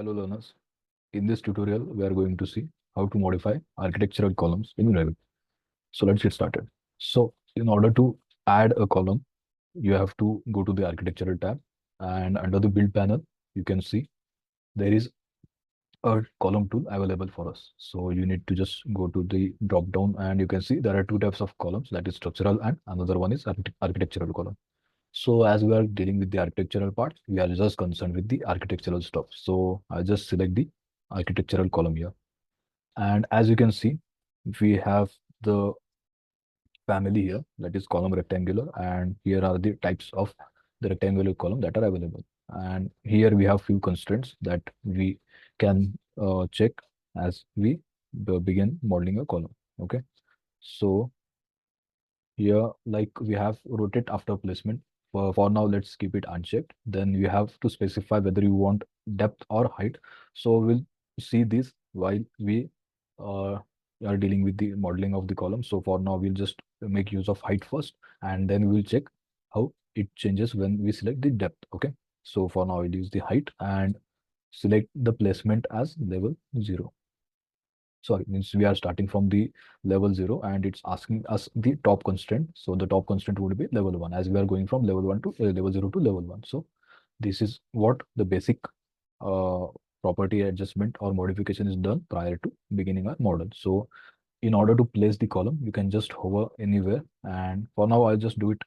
Hello learners. In this tutorial, we are going to see how to modify architectural columns in Revit. So let's get started. So in order to add a column, you have to go to the architectural tab, and under the build panel, you can see there is a column tool available for us. So you need to just go to the drop down, and you can see there are two types of columns, that is structural and another one is architectural column. So as we are dealing with the architectural part, we are just concerned with the architectural stuff. So I'll just select the architectural column here. And as you can see, we have the family here, that is column rectangular, and here are the types of the rectangular column that are available. And here we have few constraints that we can check as we begin modeling a column. Okay, so here, like we have rotate after placement. For now, let's keep it unchecked. Then you have to specify whether you want depth or height. So we'll see this while we uh, are dealing with the modeling of the column. So for now, we'll just make use of height first, and then we'll check how it changes when we select the depth. Okay. So for now, we'll use the height and select the placement as level 0. Sorry, means we are starting from the level 0 and it's asking us the top constraint. So the top constraint would be level 1, as we are going from level 1 to level 0 to level 1. So this is what the basic uh, property adjustment or modification is done prior to beginning our model. So in order to place the column, you can just hover anywhere, and for now I'll just do it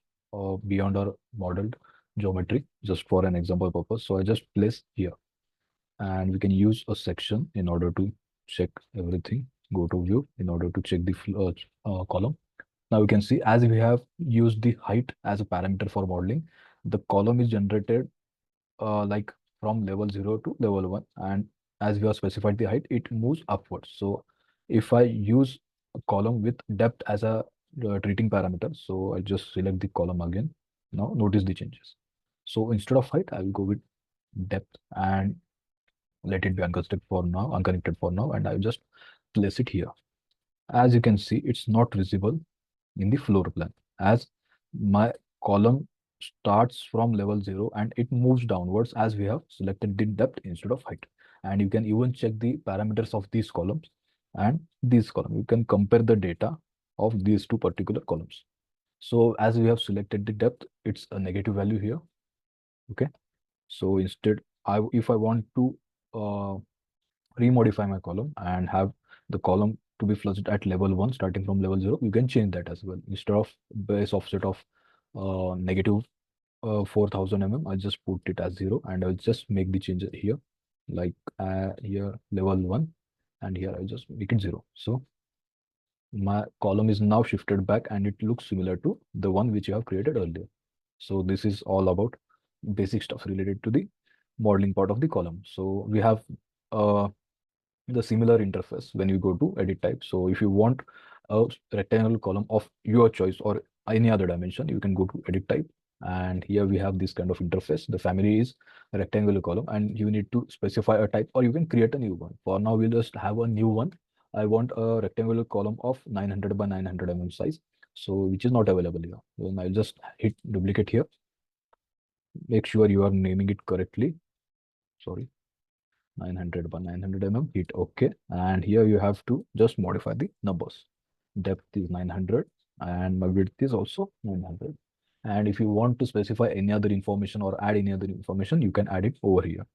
beyond our modeled geometry just for an example purpose. So I just place here, and we can use a section in order to check everything. Go to view in order to check the column. Now you can see, as we have used the height as a parameter for modeling, the column is generated like from level 0 to level 1, and as we have specified the height, it moves upwards. So if I use a column with depth as a treating parameter, so I just select the column again. Now notice the changes. So instead of height, I will go with depth and let it be unconnected for now, and I'll just place it here. As you can see, it's not visible in the floor plan, as my column starts from level 0 and it moves downwards as we have selected the depth instead of height. And you can even check the parameters of these columns and these columns. You can compare the data of these two particular columns. So as we have selected the depth, it's a negative value here. Okay. So instead, if I want to uh, remodify my column and have the column to be flushed at level 1 starting from level 0, you can change that as well. Instead of base offset of negative 4000 mm, I'll just put it as 0, and I'll just make the change here, like here level 1, and here I'll just make it 0. So my column is now shifted back and it looks similar to the one which you have created earlier. So this is all about basic stuff related to the modeling part of the column. So we have uh, the similar interface when you go to edit type. So if you want a rectangular column of your choice or any other dimension, you can go to edit type, and here we have this kind of interface. The family is a rectangular column, and you need to specify a type, or you can create a new one. For now, we'll just have a new one. I want a rectangular column of 900 by 900 mm size, so which is not available here. Then I'll just hit duplicate here. Make sure you are naming it correctly. Sorry, 900 by 900 mm, hit OK. And here you have to just modify the numbers. Depth is 900 and my width is also 900. And if you want to specify any other information or add any other information, you can add it over here.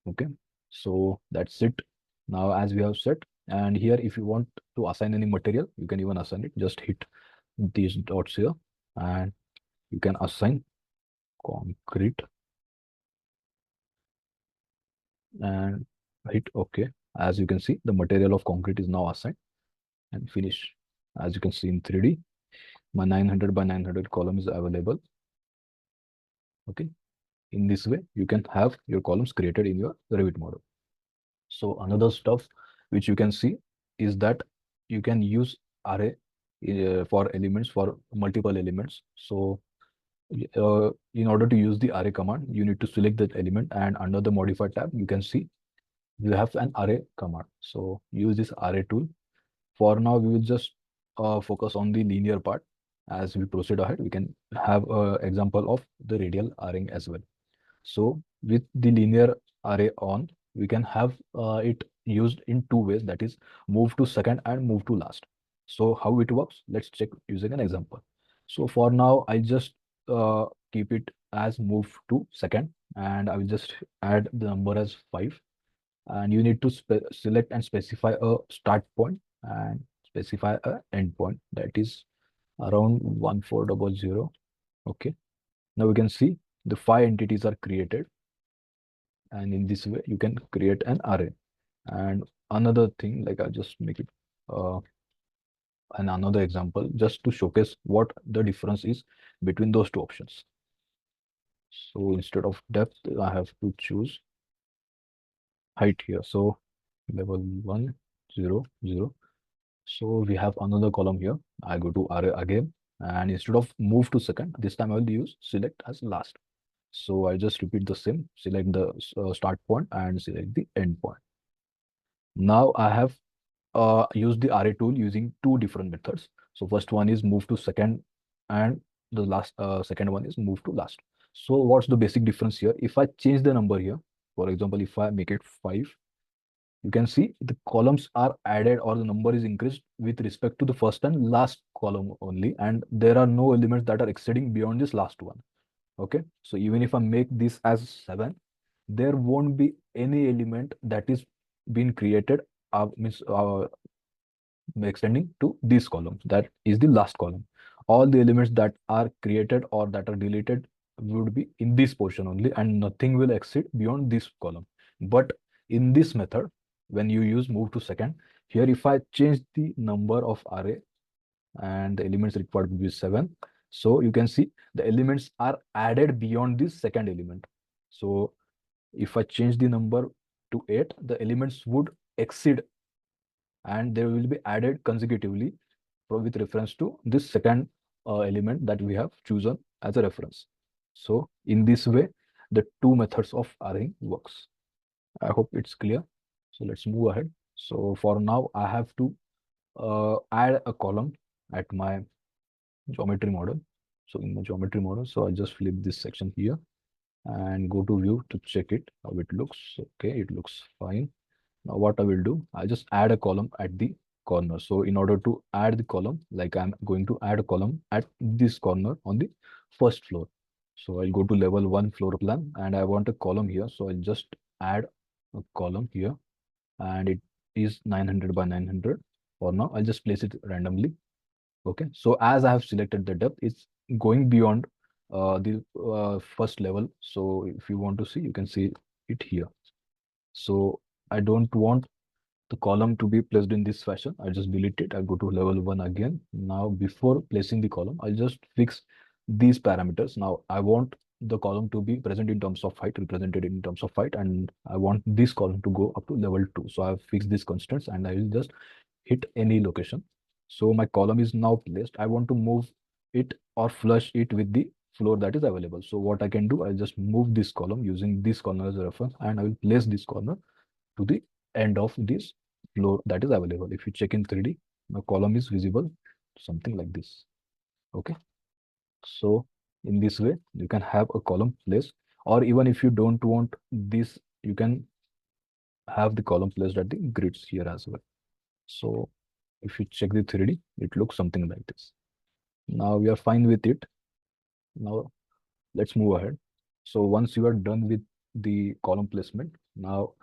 Okay, so that's it. Now, as we have set, and here if you want to assign any material, you can even assign it. Just hit these dots here and you can assign concrete and hit OK. As you can see, the material of concrete is now assigned and finish. As you can see in 3D, my 900 by 900 column is available. Okay, in this way, you can have your columns created in your Revit model. So another stuff which you can see is that you can use array for elements, for multiple elements. So in order to use the array command, you need to select that element, and under the modify tab, you can see you have an array command. So use this array tool. For now, we will just focus on the linear part. As we proceed ahead, we can have an example of the radial arraying as well. So with the linear array on, we can have it used in two ways, that is move to second and move to last. So how it works, let's check using an example. So for now, I just keep it as move to second, and I will just add the number as 5. And you need to select and specify a start point and specify a end point, that is around 1400. Okay, now we can see the 5 entities are created, and in this way you can create an array. And another thing, like I'll just make it uh, and another example just to showcase what the difference is between those two options. So instead of depth, I have to choose height here. So level 1, 0, 0. So we have another column here. I go to array again, and instead of move to second, this time I will use select as last. So I just repeat the same, select the start point and select the end point. Now I have used the array tool using two different methods. So first one is move to second, and the last second one is move to last. So what's the basic difference here? If I change the number here, for example, if I make it 5, you can see the columns are added or the number is increased with respect to the first and last column only, and there are no elements that are exceeding beyond this last one. Okay, so even if I make this as 7, there won't be any element that is being created means extending to this column, that is the last column. All the elements that are created or that are deleted would be in this portion only, and nothing will exceed beyond this column. But in this method, when you use move to second, here if I change the number of array and the elements required will be 7, so you can see the elements are added beyond this second element. So if I change the number to 8, the elements would exceed and they will be added consecutively with reference to this second element that we have chosen as a reference. So in this way, the two methods of arraying works. I hope it's clear. So let's move ahead. So for now, I have to add a column at my geometry model. So in my geometry model, so I just flip this section here and go to view to check it, how it looks. Okay, it looks fine. Now what I will do, I just add a column at the corner. So in order to add the column, like I'm going to add a column at this corner on the first floor. So I'll go to level 1 floor plan and I want a column here. So I'll just add a column here, and it is 900 by 900. For now, I'll just place it randomly. Okay, so as I have selected the depth, it's going beyond the first level. So if you want to see, you can see it here. So I don't want the column to be placed in this fashion. I just delete it. I go to level 1 again. Now before placing the column, I'll just fix these parameters. Now I want the column to be present in terms of height, represented in terms of height, and I want this column to go up to level 2. So I've fixed these constants and I will just hit any location. So my column is now placed. I want to move it or flush it with the floor that is available. So what I can do, I'll just move this column using this corner as a reference, and I will place this corner to the end of this floor that is available. If you check in 3D, my column is visible, something like this. Okay. So in this way, you can have a column placed, or even if you don't want this, you can have the column placed at the grids here as well. So if you check the 3D, it looks something like this. Now we are fine with it. Now let's move ahead. So once you are done with the column placement, now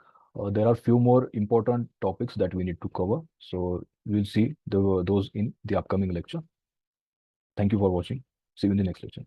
there are few more important topics that we need to cover. So we'll see those in the upcoming lecture. Thank you for watching. See you in the next lecture.